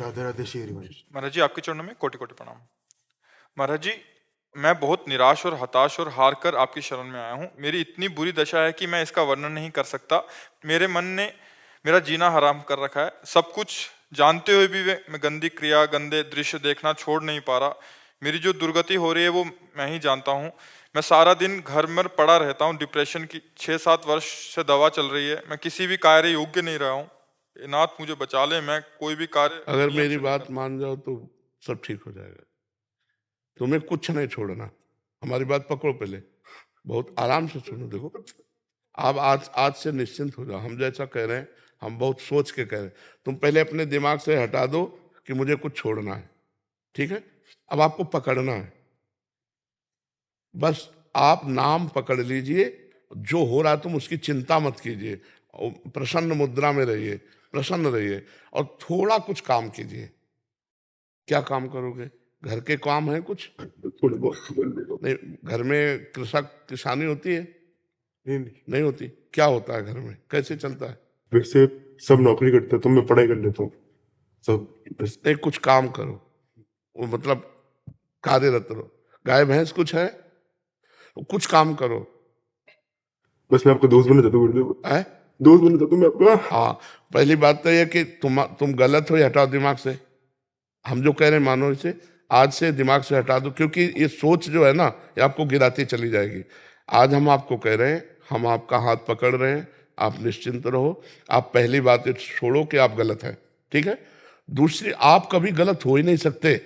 राधे राधे श्री महाराज। महाराज जी, आपके चरणों में कोटि कोटि प्रणाम। महाराज जी, मैं बहुत निराश और हताश और हार कर आपकी शरण में आया हूँ। मेरी इतनी बुरी दशा है कि मैं इसका वर्णन नहीं कर सकता। मेरे मन ने मेरा जीना हराम कर रखा है। सब कुछ जानते हुए भी मैं गंदी क्रिया, गंदे दृश्य देखना छोड़ नहीं पा रहा। मेरी जो दुर्गति हो रही है वो मैं ही जानता हूँ। मैं सारा दिन घर में पड़ा रहता हूँ। डिप्रेशन की 6-7 वर्ष से दवा चल रही है। मैं किसी भी कार्य योग्य नहीं रहा हूँ। नाथ मुझे बचा ले, मैं कोई भी कार्य अगर नियम मेरी से नहीं बात कर- मान जाओ तो सब ठीक हो जाएगा। तुम्हें कुछ नहीं छोड़ना। हमारी बात पकड़ो, पहले बहुत आराम से सुनो। देखो, आप आज आज से निश्चिंत हो जाओ। हम जैसा कह रहे हैं, हम बहुत सोच के कह रहे हैं। तुम पहले अपने दिमाग से हटा दो कि मुझे कुछ छोड़ना है, ठीक है? अब आपको पकड़ना है। बस आप नाम पकड़ लीजिए। जो हो रहा है तुम उसकी चिंता मत कीजिए। और प्रसन्न मुद्रा में रहिए, प्रसन्न रहिए और थोड़ा कुछ काम कीजिए। क्या काम करोगे? घर के काम है कुछ? थोड़े बहुत नहीं, घर में कृषक किसानी होती है? नहीं। नहीं होती। क्या होता है घर में? कैसे चलता है? वैसे सब नौकरी करते हैं तो मैं पढ़ाई कर लेता हूँ सब बस। नहीं, कुछ काम करो। वो मतलब कार्यरत रहो। गाय भैंस कुछ है? कुछ काम करो। बस मैं आपका दोस्त बनना चाहता हूँ गुरुदेव। है? दोस्त बनना चाहता हूँ मैं आपका। हाँ, पहली बात तो यह कि तुम गलत हो, ये हटाओ दिमाग से। हम जो कह रहे हैं मानो इसे आज से दिमाग से हटा दो, क्योंकि ये सोच जो है ना, ये आपको गिराती चली जाएगी। आज हम आपको कह रहे हैं, हम आपका हाथ पकड़ रहे हैं, आप निश्चिंत रहो। आप पहली बात ये छोड़ो कि आप गलत हैं, ठीक है? दूसरी, आप कभी गलत हो ही नहीं सकते।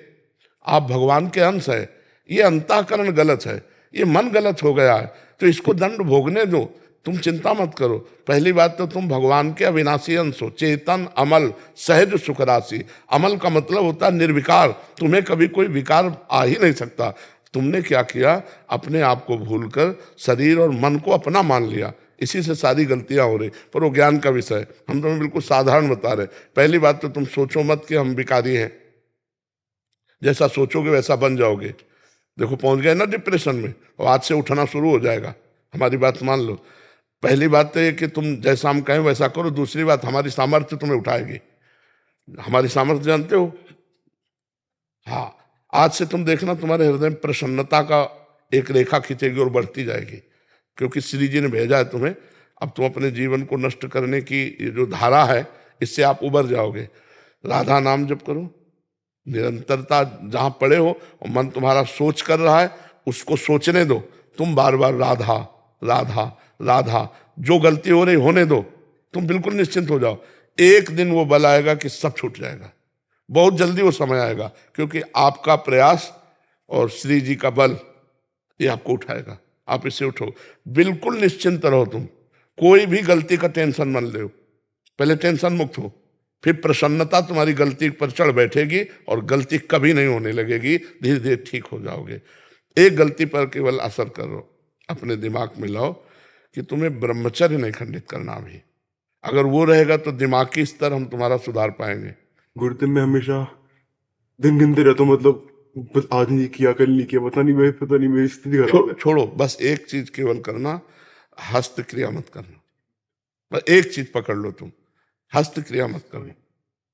आप भगवान के अंश है। ये अंतःकरण गलत है, ये मन गलत हो गया है, तो इसको दंड भोगने दो। तुम चिंता मत करो। पहली बात तो तुम भगवान के अविनाशी अंश हो, चेतन, अमल, सहज सुख राशि। अमल का मतलब होता है निर्विकार। तुम्हें कभी कोई विकार आ ही नहीं सकता। तुमने क्या किया? अपने आप को भूलकर शरीर और मन को अपना मान लिया। इसी से सारी गलतियां हो रही। पर वो ज्ञान का विषय है, हम तुम्हें बिल्कुल साधारण बता रहे। पहली बात तो तुम सोचो मत कि हम विकारी हैं। जैसा सोचोगे वैसा बन जाओगे। देखो, पहुंच गए ना डिप्रेशन में, और आज से उठना शुरू हो जाएगा। हमारी बात मान लो। पहली बात तो ये कि तुम जैसा हम कहें वैसा करो। दूसरी बात, हमारी सामर्थ्य तुम्हें उठाएगी। हमारी सामर्थ्य जानते हो? हाँ, आज से तुम देखना तुम्हारे हृदय में प्रसन्नता का एक रेखा खींचेगी और बढ़ती जाएगी, क्योंकि श्री जी ने भेजा है तुम्हें। अब तुम अपने जीवन को नष्ट करने की ये जो धारा है, इससे आप उबर जाओगे। राधा नाम जप करो, निरंतरता। जहां पड़े हो और मन तुम्हारा सोच कर रहा है, उसको सोचने दो। तुम बार बार राधा राधा राधा। जो गलती हो रही होने दो। तुम बिल्कुल निश्चिंत हो जाओ। एक दिन वो बल आएगा कि सब छूट जाएगा। बहुत जल्दी वो समय आएगा, क्योंकि आपका प्रयास और श्री जी का बल ये आपको उठाएगा। आप इससे उठो, बिल्कुल निश्चिंत रहो। तुम कोई भी गलती का टेंशन मत लो। पहले टेंशन मुक्त हो, फिर प्रसन्नता तुम्हारी गलती पर चढ़ बैठेगी और गलती कभी नहीं होने लगेगी। धीरे धीरे ठीक हो जाओगे। एक गलती पर केवल असर करो, अपने दिमाग में लाओ कि तुम्हें ब्रह्मचर्य नहीं खंडित करना अभी। अगर वो रहेगा तो दिमागी स्तर हम तुम्हारा सुधार पाएंगे। गुरुदेव मैं हमेशा दिन गिनते रहता हूँ, मतलब बस आज नहीं किया, कल नहीं किया, पता नहीं मेरी स्थिति खराब है। छोड़ो, बस एक चीज केवल करना, हस्त क्रिया मत करना। बस एक चीज पकड़ लो तुम, हस्त क्रिया मत करना।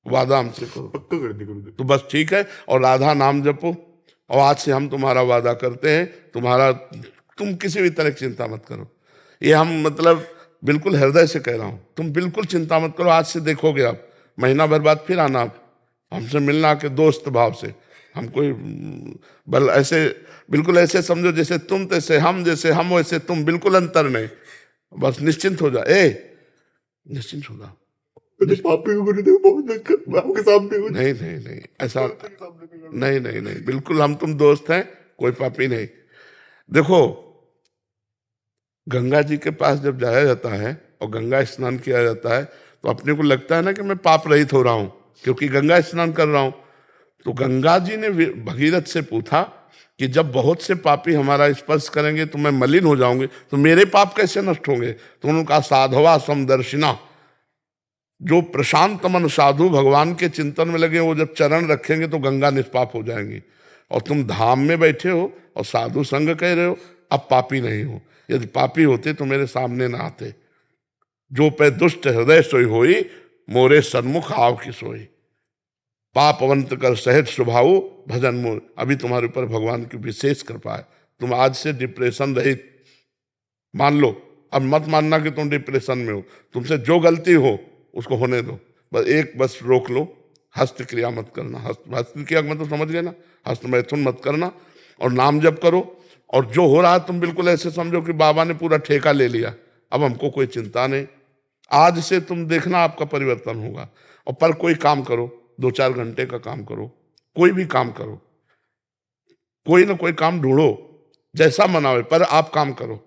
वादा हमसे करो पक्का कर दी गुरुदेव। तो बस ठीक है। और राधा नाम जपो। और आज से हम तुम्हारा वादा करते हैं, तुम किसी भी तरह की चिंता मत करो। ये हम मतलब बिल्कुल हृदय से कह रहा हूं। तुम बिल्कुल चिंता मत करो। आज से देखोगे आप, महीना भर बाद फिर आना आप हमसे मिलना के दोस्त भाव से। हम कोई बल ऐसे, बिल्कुल ऐसे समझो जैसे तुम तैसे हम, जैसे हम वैसे तुम, बिल्कुल अंतर नहीं। बस निश्चिंत हो जा। निश्चिंत हो जा। तो पापी को गुरुदेव बहुत दिक्कत आपके सामने हो। नहीं नहीं नहीं, ऐसा नहीं नहीं नहीं, बिल्कुल हम तुम दोस्त हैं, कोई पापी नहीं। देखो, गंगा जी के पास जब जाया जाता है और गंगा स्नान किया जाता है, तो अपने को लगता है ना कि मैं पाप रहित हो रहा हूं, क्योंकि गंगा स्नान कर रहा हूं। तो गंगा जी ने भगीरथ से पूछा कि जब बहुत से पापी हमारा स्पर्श करेंगे तो मैं मलिन हो जाऊंगी, तो मेरे पाप कैसे नष्ट होंगे? तो उन्होंने कहा, साधवा समदर्शिना। जो प्रशांत मन साधु भगवान के चिंतन में लगे, वो जब चरण रखेंगे तो गंगा निष्पाप हो जाएंगी। और तुम धाम में बैठे हो और साधु संग कह रहे हो, अब पापी नहीं हो। यदि पापी होते तो मेरे सामने ना आते। जो पे दुष्ट हृदय सोई होई, मोरे सन्मुख आव की सोई। पापवंत कर सहज स्वभाव भजन मोर। अभी तुम्हारे ऊपर भगवान की विशेष कृपा है, तुम आज से डिप्रेशन रहित मान लो। अब मत मानना कि तुम डिप्रेशन में हो, तुमसे जो गलती हो उसको होने दो, बस रोक लो, हस्त क्रिया मत करना। हस्त क्रिया मतलब समझ गए ना, हस्त मैथुन मत करना, और नाम जप करो। और जो हो रहा है तुम बिल्कुल ऐसे समझो कि बाबा ने पूरा ठेका ले लिया, अब हमको कोई चिंता नहीं। आज से तुम देखना आपका परिवर्तन होगा। और पर कोई काम करो, 2-4 घंटे का काम करो, कोई भी काम करो, कोई ना कोई काम ढूंढो, जैसा मन आवे, पर आप काम करो,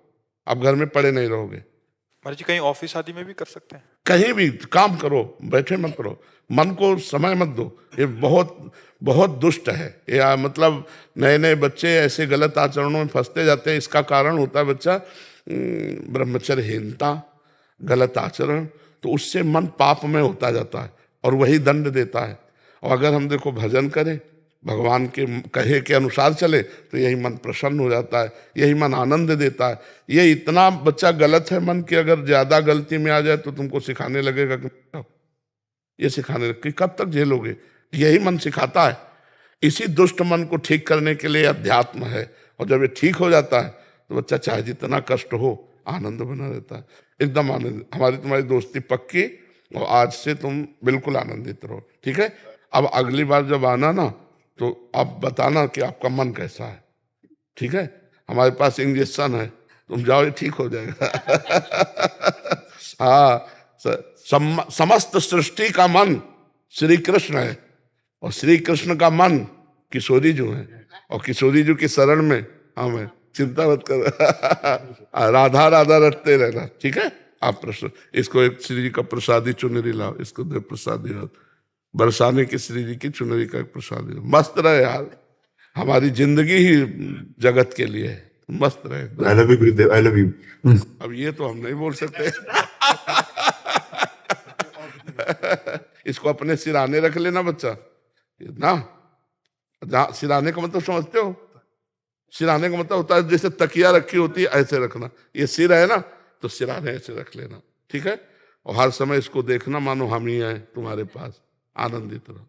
आप घर में पड़े नहीं रहोगे। महाराज जी कहीं ऑफिस आदि में भी कर सकते हैं? कहीं भी काम करो, बैठे मत करो, मन को समय मत दो। ये बहुत बहुत दुष्ट है ये, मतलब नए नए बच्चे ऐसे गलत आचरणों में फंसते जाते हैं। इसका कारण होता है बच्चा ब्रह्मचर्यहीनता, गलत आचरण, तो उससे मन पाप में होता जाता है और वही दंड देता है। और अगर हम देखो भजन करें, भगवान के कहे के अनुसार चले, तो यही मन प्रसन्न हो जाता है, यही मन आनंद देता है। ये इतना बच्चा गलत है मन की, अगर ज्यादा गलती में आ जाए तो तुमको सिखाने लगेगा कि ये सिखाने कि कब तक झेलोगे। यही मन सिखाता है। इसी दुष्ट मन को ठीक करने के लिए अध्यात्म है, और जब ये ठीक हो जाता है तो बच्चा चाहे जितना कष्ट हो आनंद बना रहता है, एकदम आनंद। हमारी तुम्हारी दोस्ती पक्की, और आज से तुम बिल्कुल आनंदित रहो, ठीक है। अब अगली बार जब आना ना, तो आप बताना कि आपका मन कैसा है, ठीक है। हमारे पास इंजेक्शन है, तुम जाओ, ये ठीक हो जाएगा। हाँ, समस्त सृष्टि का मन श्री कृष्ण है, और श्री कृष्ण का मन किशोरी जी है, और किशोरी जी की शरण में हम है, चिंता मत कर। राधा राधा रटते रहना, ठीक है। आप प्रश्न इसको एक श्री जी का प्रसादी चुनरी लाओ, इसको दे प्रसादी, बरसाने की श्री जी की चुनरी का एक प्रसादी। मस्त रहे यार, हमारी जिंदगी ही जगत के लिए है, मस्त रहे। I love you Gurudev, I love you. अब ये तो हम नहीं बोल सकते। इसको अपने सिराने रख लेना बच्चा ना। सिराने का मतलब समझते हो? सिराने का मतलब होता है जैसे तकिया रखी होती है, ऐसे रखना। ये सिर है ना, तो सिराने ऐसे रख लेना, ठीक है। और हर समय इसको देखना मानो हम ही हैं तुम्हारे पास, आनंदित रहो।